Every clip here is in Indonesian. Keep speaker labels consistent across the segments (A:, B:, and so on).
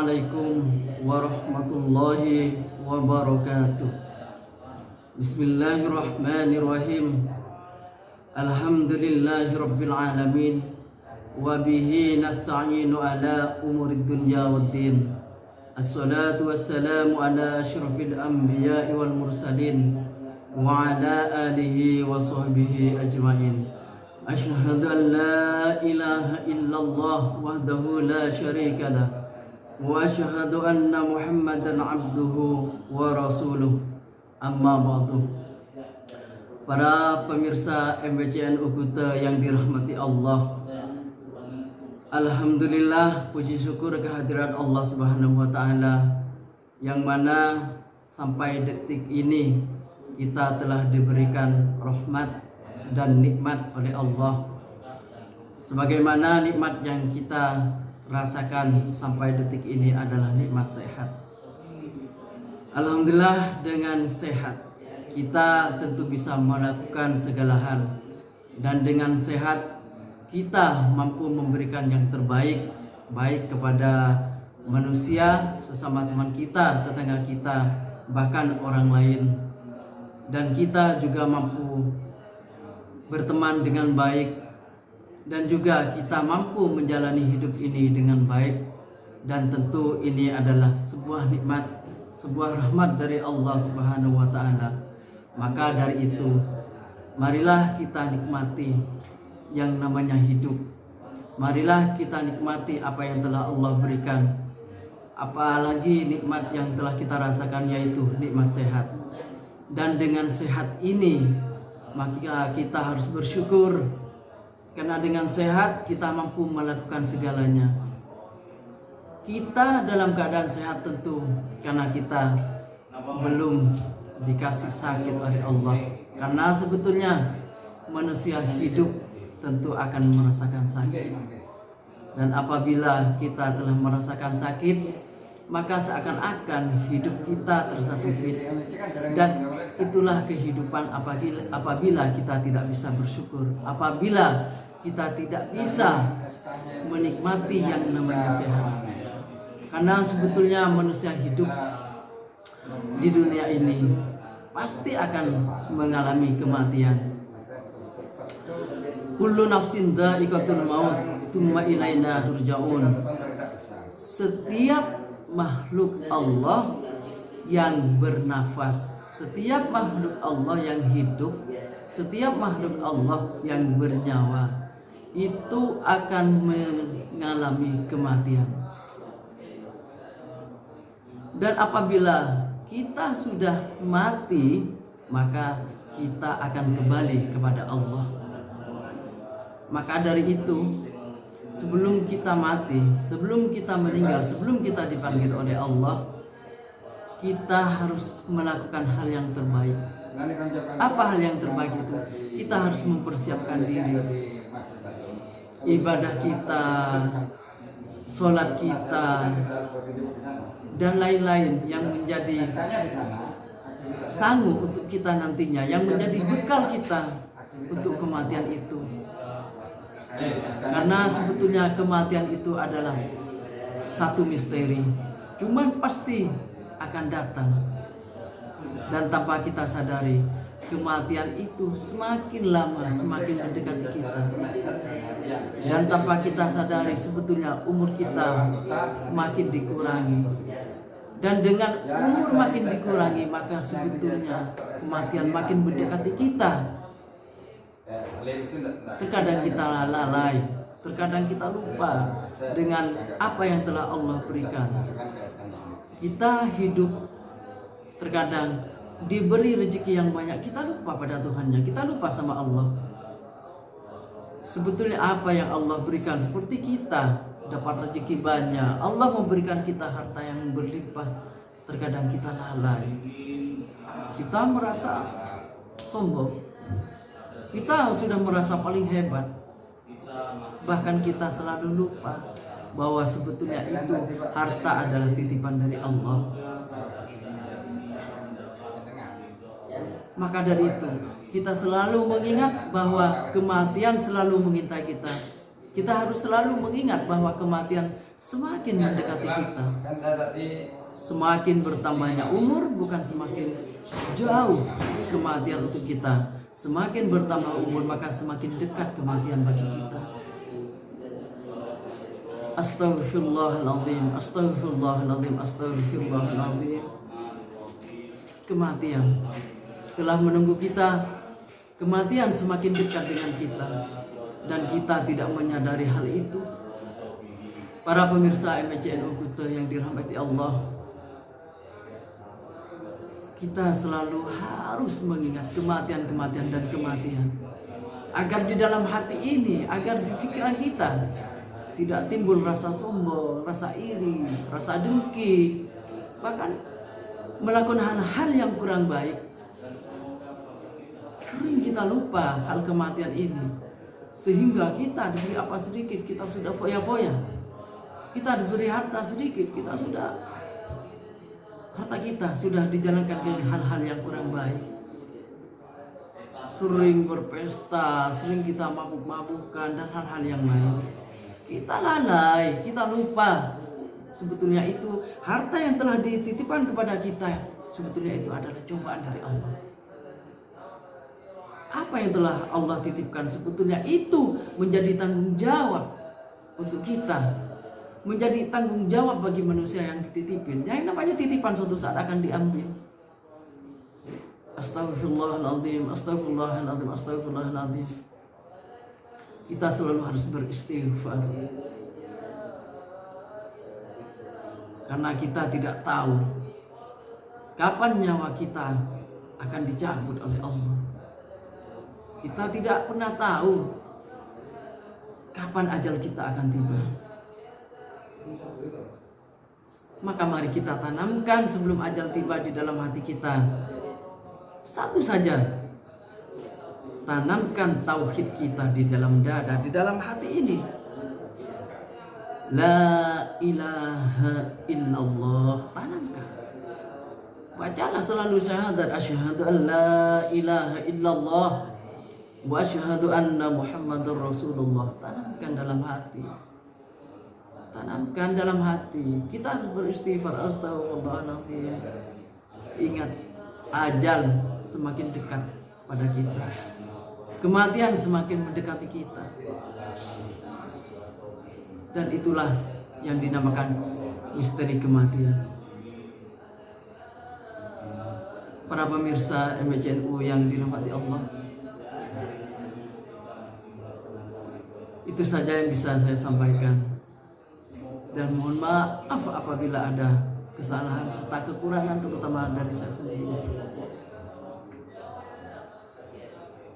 A: Assalamualaikum warahmatullahi wabarakatuh. Bismillahirrahmanirrahim. Alhamdulillahi rabbil alamin. Wabihi nasta'inu ala umurid dunya waddin. Assalatu wassalamu ala asyrafil anbiya'i wal mursalin wa ala alihi wa sahbihi ajma'in. Asyhadu an la ilaha illallah wahdahu la syarika lah wa asyhadu anna Muhammadan abduhu wa rasuluh. Amma ba'du. Para pemirsa MBCN Ukuta yang dirahmati Allah, alhamdulillah, puji syukur kehadirat Allah Subhanahu wa taala yang mana sampai detik ini kita telah diberikan rahmat dan nikmat oleh Allah. Sebagaimana nikmat yang kita rasakan sampai detik ini adalah nikmat sehat. Alhamdulillah, dengan sehat kita tentu bisa melakukan segala hal, dan dengan sehat kita mampu memberikan yang terbaik, baik kepada manusia, sesama teman kita, tetangga kita, bahkan orang lain. Dan kita juga mampu berteman dengan baik, dan juga kita mampu menjalani hidup ini dengan baik. Dan tentu ini adalah sebuah nikmat, sebuah rahmat dari Allah Subhanahu wa taala. Maka dari itu, marilah kita nikmati yang namanya hidup. Marilah kita nikmati apa yang telah Allah berikan. Apalagi nikmat yang telah kita rasakan, yaitu nikmat sehat. Dan dengan sehat ini maka kita harus bersyukur, karena dengan sehat kita mampu melakukan segalanya. Kita dalam keadaan sehat tentu karena kita belum dikasih sakit oleh Allah. Karena sebetulnya manusia hidup tentu akan merasakan sakit. Dan apabila kita telah merasakan sakit, maka seakan-akan hidup kita terasa sempit. Dan itulah kehidupan apabila kita tidak bisa bersyukur, apabila kita tidak bisa menikmati yang namanya sehat. Karena sebetulnya manusia hidup di dunia ini pasti akan mengalami kematian. Kullu nafsin dha'iqatul maut tsumma ilaina turja'un. Setiap makhluk Allah yang bernafas, setiap makhluk Allah yang hidup, setiap makhluk Allah yang bernyawa itu akan mengalami kematian. Dan apabila kita sudah mati, maka kita akan kembali kepada Allah. Maka dari itu, sebelum kita mati, sebelum kita meninggal, sebelum kita dipanggil oleh Allah, kita harus melakukan hal yang terbaik. Apa hal yang terbaik itu? Kita harus mempersiapkan diri. Ibadah kita, sholat kita, dan lain-lain yang menjadi sanggup untuk kita nantinya, yang menjadi bekal kita untuk kematian itu. Karena sebetulnya kematian itu adalah satu misteri, cuman pasti akan datang. Dan tanpa kita sadari, kematian itu semakin lama semakin mendekati kita. Dan tanpa kita sadari, sebetulnya umur kita makin dikurangi. Dan dengan umur makin dikurangi, maka sebetulnya kematian makin mendekati kita. Terkadang kita lalai, terkadang kita lupa dengan apa yang telah Allah berikan. Kita hidup terkadang diberi rezeki yang banyak, kita lupa pada Tuhannya, kita lupa sama Allah. Sebetulnya apa yang Allah berikan, seperti kita dapat rezeki banyak, Allah memberikan kita harta yang berlimpah, terkadang kita lalai, kita merasa sombong. Kita sudah merasa paling hebat. Bahkan kita selalu lupa bahwa sebetulnya itu harta adalah titipan dari Allah. Maka dari itu, kita selalu mengingat bahwa kematian selalu mengintai kita. Kita harus selalu mengingat bahwa kematian semakin mendekati kita. Semakin bertambahnya umur bukan semakin jauh kematian untuk kita. Semakin bertambah umur maka semakin dekat kematian bagi kita. Astaghfirullahaladzim, astaghfirullahaladzim, astaghfirullahaladzim. Kematian telah menunggu kita. Kematian semakin dekat dengan kita, dan kita tidak menyadari hal itu. Para pemirsa MCNU Kuta yang dirahmati Allah, kita selalu harus mengingat kematian dan kematian, agar di dalam hati ini, agar di pikiran kita tidak timbul rasa sombong, rasa iri, rasa dengki, bahkan melakukan hal-hal yang kurang baik. Sering kita lupa hal kematian ini, sehingga kita diberi apa sedikit kita sudah foya-foya. Kita diberi harta sedikit harta kita sudah dijalankan ke hal-hal yang kurang baik. Sering berpesta, sering kita mabuk-mabukan dan hal-hal yang lain. Kita lalai, kita lupa. Sebetulnya itu harta yang telah dititipkan kepada kita, sebetulnya itu adalah cobaan dari Allah. Apa yang telah Allah titipkan sebetulnya itu menjadi tanggung jawab untuk kita, menjadi tanggung jawab bagi manusia yang dititipin. Yang namanya titipan suatu saat akan diambil. Astaghfirullahaladzim, astaghfirullahaladzim, astaghfirullahaladzim. Kita selalu harus beristighfar, karena kita tidak tahu kapan nyawa kita akan dicabut oleh Allah. Kita tidak pernah tahu kapan ajal kita akan tiba. Maka mari kita tanamkan sebelum ajal tiba di dalam hati kita. Satu saja, tanamkan tauhid kita di dalam dada, di dalam hati ini. La ilaha illallah, tanamkan. Bacalah selalu syahadat, asyhadu an la ilaha illallah wa asyhadu anna Muhammadar Rasulullah. Tanamkan dalam hati. Tanamkan dalam hati. Kita harus beristighfar, astagfirullahaladzim. Ingat, ajal semakin dekat pada kita. Kematian semakin mendekati kita. Dan itulah yang dinamakan misteri kematian. Para pemirsa MCNU yang dirahmati Allah, itu saja yang bisa saya sampaikan. Dan mohon maaf apabila ada kesalahan serta kekurangan, terutama dari saya sendiri.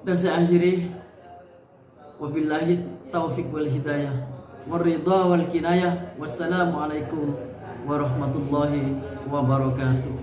A: Dan saya akhiri, wabillahi taufiq wal hidayah, waridha wal kinayah. Wassalamualaikum warahmatullahi wabarakatuh.